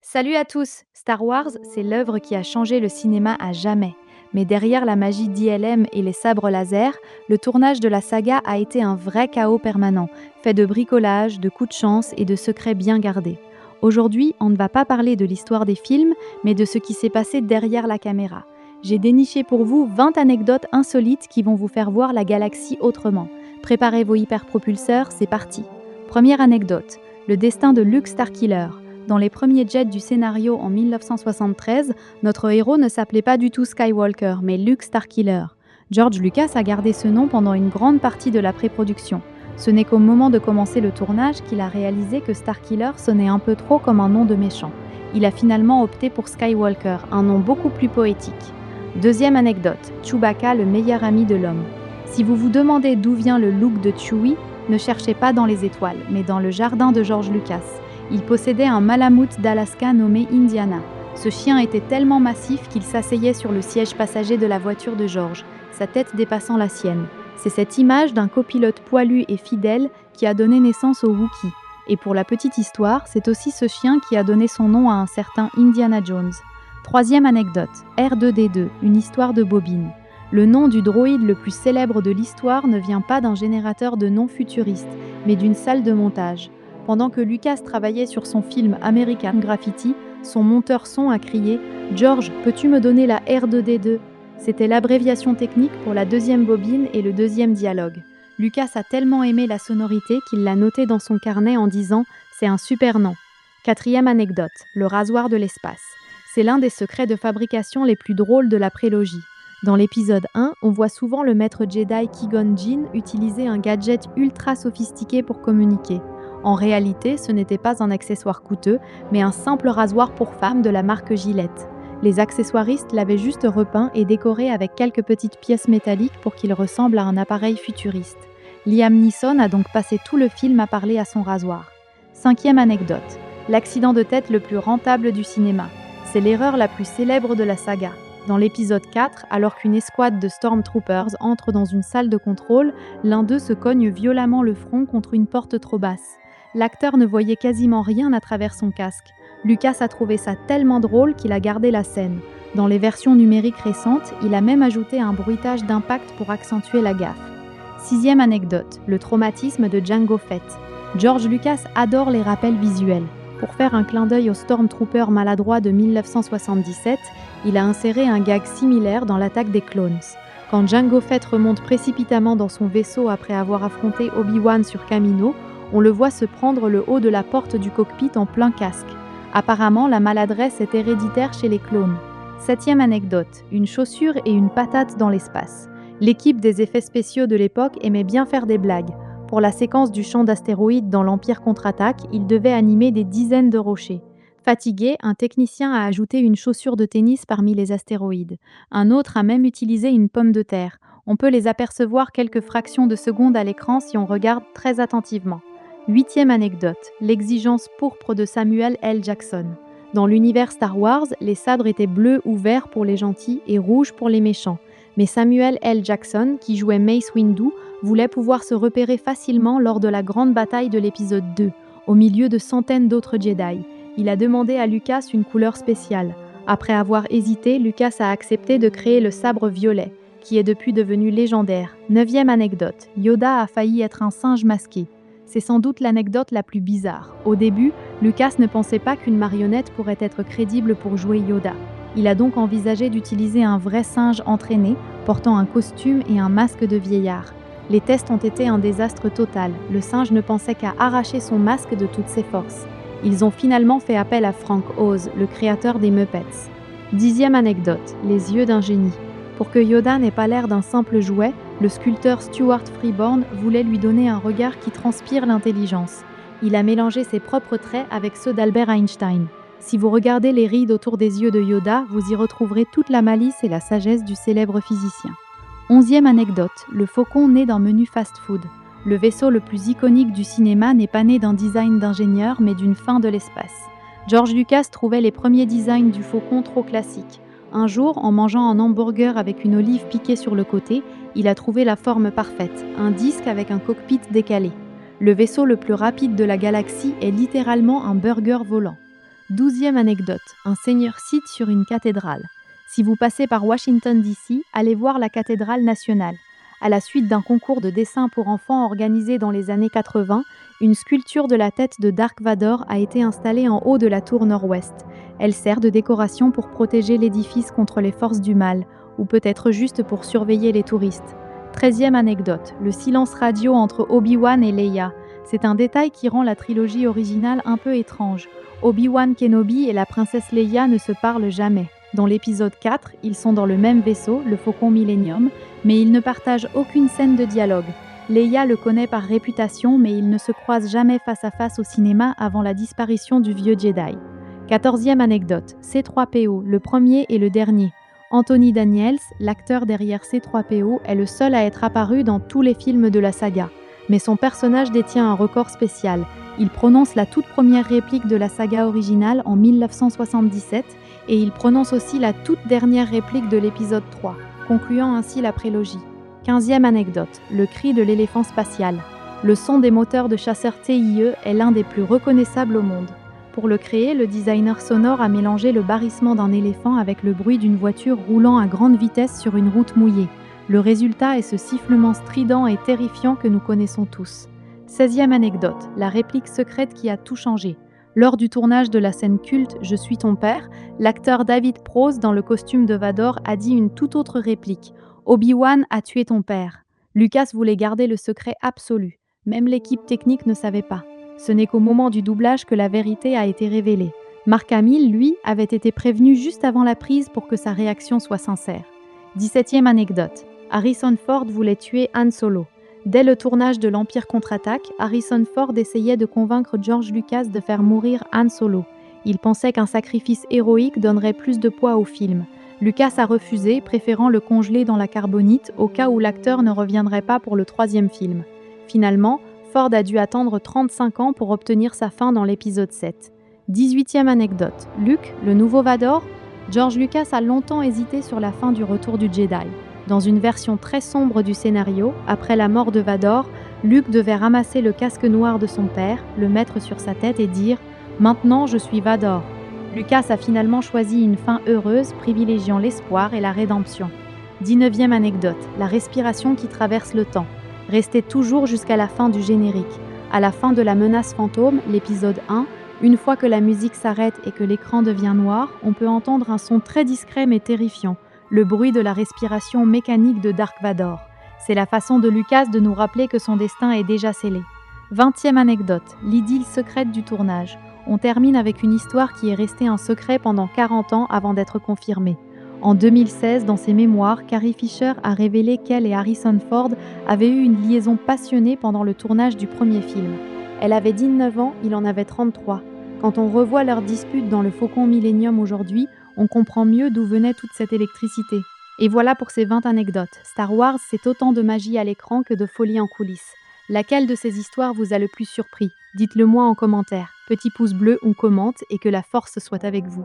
Salut à tous! Star Wars, c'est l'œuvre qui a changé le cinéma à jamais. Mais derrière la magie d'ILM et les sabres laser, le tournage de la saga a été un vrai chaos permanent, fait de bricolage, de coups de chance et de secrets bien gardés. Aujourd'hui, on ne va pas parler de l'histoire des films, mais de ce qui s'est passé derrière la caméra. J'ai déniché pour vous 20 anecdotes insolites qui vont vous faire voir la galaxie autrement. Préparez vos hyperpropulseurs, c'est parti! Première anecdote, le destin de Luke Starkiller. Dans les premiers jets du scénario en 1973, notre héros ne s'appelait pas du tout Skywalker, mais Luke Starkiller. George Lucas a gardé ce nom pendant une grande partie de la pré-production. Ce n'est qu'au moment de commencer le tournage qu'il a réalisé que Starkiller sonnait un peu trop comme un nom de méchant. Il a finalement opté pour Skywalker, un nom beaucoup plus poétique. Deuxième anecdote, Chewbacca, le meilleur ami de l'homme. Si vous vous demandez d'où vient le look de Chewie, ne cherchez pas dans les étoiles, mais dans le jardin de George Lucas. Il possédait un malamute d'Alaska nommé Indiana. Ce chien était tellement massif qu'il s'asseyait sur le siège passager de la voiture de George, sa tête dépassant la sienne. C'est cette image d'un copilote poilu et fidèle qui a donné naissance au Wookiee. Et pour la petite histoire, c'est aussi ce chien qui a donné son nom à un certain Indiana Jones. Troisième anecdote, R2D2, une histoire de bobine. Le nom du droïde le plus célèbre de l'histoire ne vient pas d'un générateur de noms futuristes, mais d'une salle de montage. Pendant que Lucas travaillait sur son film American Graffiti, son monteur son a crié « George, peux-tu me donner la R2D2 ?» C'était l'abréviation technique pour la deuxième bobine et le deuxième dialogue. Lucas a tellement aimé la sonorité qu'il l'a noté dans son carnet en disant « C'est un super nom ». Quatrième anecdote, le rasoir de l'espace. C'est l'un des secrets de fabrication les plus drôles de la prélogie. Dans l'épisode 1, on voit souvent le maître Jedi Qui-Gon Jinn utiliser un gadget ultra sophistiqué pour communiquer. En réalité, ce n'était pas un accessoire coûteux, mais un simple rasoir pour femme de la marque Gillette. Les accessoiristes l'avaient juste repeint et décoré avec quelques petites pièces métalliques pour qu'il ressemble à un appareil futuriste. Liam Neeson a donc passé tout le film à parler à son rasoir. Cinquième anecdote, l'accident de tête le plus rentable du cinéma. C'est l'erreur la plus célèbre de la saga. Dans l'épisode 4, alors qu'une escouade de Stormtroopers entre dans une salle de contrôle, l'un d'eux se cogne violemment le front contre une porte trop basse. L'acteur ne voyait quasiment rien à travers son casque. Lucas a trouvé ça tellement drôle qu'il a gardé la scène. Dans les versions numériques récentes, il a même ajouté un bruitage d'impact pour accentuer la gaffe. Sixième anecdote, le traumatisme de Jango Fett. George Lucas adore les rappels visuels. Pour faire un clin d'œil au Stormtrooper maladroit de 1977, il a inséré un gag similaire dans l'attaque des clones. Quand Jango Fett remonte précipitamment dans son vaisseau après avoir affronté Obi-Wan sur Kamino, on le voit se prendre le haut de la porte du cockpit en plein casque. Apparemment, la maladresse est héréditaire chez les clones. Septième anecdote, une chaussure et une patate dans l'espace. L'équipe des effets spéciaux de l'époque aimait bien faire des blagues. Pour la séquence du champ d'astéroïdes dans l'Empire contre-attaque, il devait animer des dizaines de rochers. Fatigué, un technicien a ajouté une chaussure de tennis parmi les astéroïdes. Un autre a même utilisé une pomme de terre. On peut les apercevoir quelques fractions de seconde à l'écran si on regarde très attentivement. Huitième anecdote, l'exigence pourpre de Samuel L. Jackson. Dans l'univers Star Wars, les sabres étaient bleus ou verts pour les gentils et rouges pour les méchants. Mais Samuel L. Jackson, qui jouait Mace Windu, voulait pouvoir se repérer facilement lors de la grande bataille de l'épisode 2, au milieu de centaines d'autres Jedi. Il a demandé à Lucas une couleur spéciale. Après avoir hésité, Lucas a accepté de créer le sabre violet, qui est depuis devenu légendaire. Neuvième anecdote, Yoda a failli être un singe masqué. C'est sans doute l'anecdote la plus bizarre. Au début, Lucas ne pensait pas qu'une marionnette pourrait être crédible pour jouer Yoda. Il a donc envisagé d'utiliser un vrai singe entraîné, portant un costume et un masque de vieillard. Les tests ont été un désastre total. Le singe ne pensait qu'à arracher son masque de toutes ses forces. Ils ont finalement fait appel à Frank Oz, le créateur des Muppets. Dixième anecdote, les yeux d'un génie. Pour que Yoda n'ait pas l'air d'un simple jouet, le sculpteur Stuart Freeborn voulait lui donner un regard qui transpire l'intelligence. Il a mélangé ses propres traits avec ceux d'Albert Einstein. Si vous regardez les rides autour des yeux de Yoda, vous y retrouverez toute la malice et la sagesse du célèbre physicien. Onzième anecdote, le faucon né d'un menu fast-food. Le vaisseau le plus iconique du cinéma n'est pas né d'un design d'ingénieur, mais d'une fin de l'espace. George Lucas trouvait les premiers designs du faucon trop classiques. Un jour, en mangeant un hamburger avec une olive piquée sur le côté, il a trouvé la forme parfaite, un disque avec un cockpit décalé. Le vaisseau le plus rapide de la galaxie est littéralement un burger volant. 12e anecdote, un seigneur Sith sur une cathédrale. Si vous passez par Washington DC, allez voir la cathédrale nationale. À la suite d'un concours de dessin pour enfants organisé dans les années 80, une sculpture de la tête de Dark Vador a été installée en haut de la tour nord-ouest. Elle sert de décoration pour protéger l'édifice contre les forces du mal, ou peut-être juste pour surveiller les touristes. 13e anecdote, le silence radio entre Obi-Wan et Leia. C'est un détail qui rend la trilogie originale un peu étrange. Obi-Wan Kenobi et la princesse Leia ne se parlent jamais. Dans l'épisode 4, ils sont dans le même vaisseau, le Faucon Millennium, mais ils ne partagent aucune scène de dialogue. Leia le connaît par réputation, mais ils ne se croisent jamais face à face au cinéma avant la disparition du vieux Jedi. 14e anecdote, C3PO, le premier et le dernier. Anthony Daniels, l'acteur derrière C3PO, est le seul à être apparu dans tous les films de la saga. Mais son personnage détient un record spécial. Il prononce la toute première réplique de la saga originale en 1977 et il prononce aussi la toute dernière réplique de l'épisode 3, concluant ainsi la prélogie. 15e anecdote, le cri de l'éléphant spatial. Le son des moteurs de chasseurs TIE est l'un des plus reconnaissables au monde. Pour le créer, le designer sonore a mélangé le barrissement d'un éléphant avec le bruit d'une voiture roulant à grande vitesse sur une route mouillée. Le résultat est ce sifflement strident et terrifiant que nous connaissons tous. 16e anecdote, la réplique secrète qui a tout changé. Lors du tournage de la scène culte « Je suis ton père », l'acteur David Prowse, dans le costume de Vador, a dit une toute autre réplique. « Obi-Wan a tué ton père ». Lucas voulait garder le secret absolu. Même l'équipe technique ne savait pas. Ce n'est qu'au moment du doublage que la vérité a été révélée. Mark Hamill, lui, avait été prévenu juste avant la prise pour que sa réaction soit sincère. 17e anecdote. Harrison Ford voulait tuer Han Solo. Dès le tournage de l'Empire contre-attaque, Harrison Ford essayait de convaincre George Lucas de faire mourir Han Solo. Il pensait qu'un sacrifice héroïque donnerait plus de poids au film. Lucas a refusé, préférant le congeler dans la carbonite au cas où l'acteur ne reviendrait pas pour le 3e film. Finalement, Ford a dû attendre 35 ans pour obtenir sa fin dans l'épisode 7. 18e anecdote. Luke, le nouveau Vador? George Lucas a longtemps hésité sur la fin du Retour du Jedi. Dans une version très sombre du scénario, après la mort de Vador, Luke devait ramasser le casque noir de son père, le mettre sur sa tête et dire « Maintenant, je suis Vador ». Lucas a finalement choisi une fin heureuse, privilégiant l'espoir et la rédemption. 19e anecdote, la respiration qui traverse le temps. Restez toujours jusqu'à la fin du générique. À la fin de La Menace Fantôme, l'épisode 1, une fois que la musique s'arrête et que l'écran devient noir, on peut entendre un son très discret mais terrifiant. Le bruit de la respiration mécanique de Dark Vador. C'est la façon de Lucas de nous rappeler que son destin est déjà scellé. 20e anecdote, l'idylle secrète du tournage. On termine avec une histoire qui est restée un secret pendant 40 ans avant d'être confirmée. En 2016, dans ses mémoires, Carrie Fisher a révélé qu'elle et Harrison Ford avaient eu une liaison passionnée pendant le tournage du premier film. Elle avait 19 ans, il en avait 33. Quand on revoit leur dispute dans le Faucon Millennium aujourd'hui, on comprend mieux d'où venait toute cette électricité. Et voilà pour ces 20 anecdotes. Star Wars, c'est autant de magie à l'écran que de folie en coulisses. Laquelle de ces histoires vous a le plus surpris? Dites-le moi en commentaire. Petit pouce bleu, on commente et que la force soit avec vous.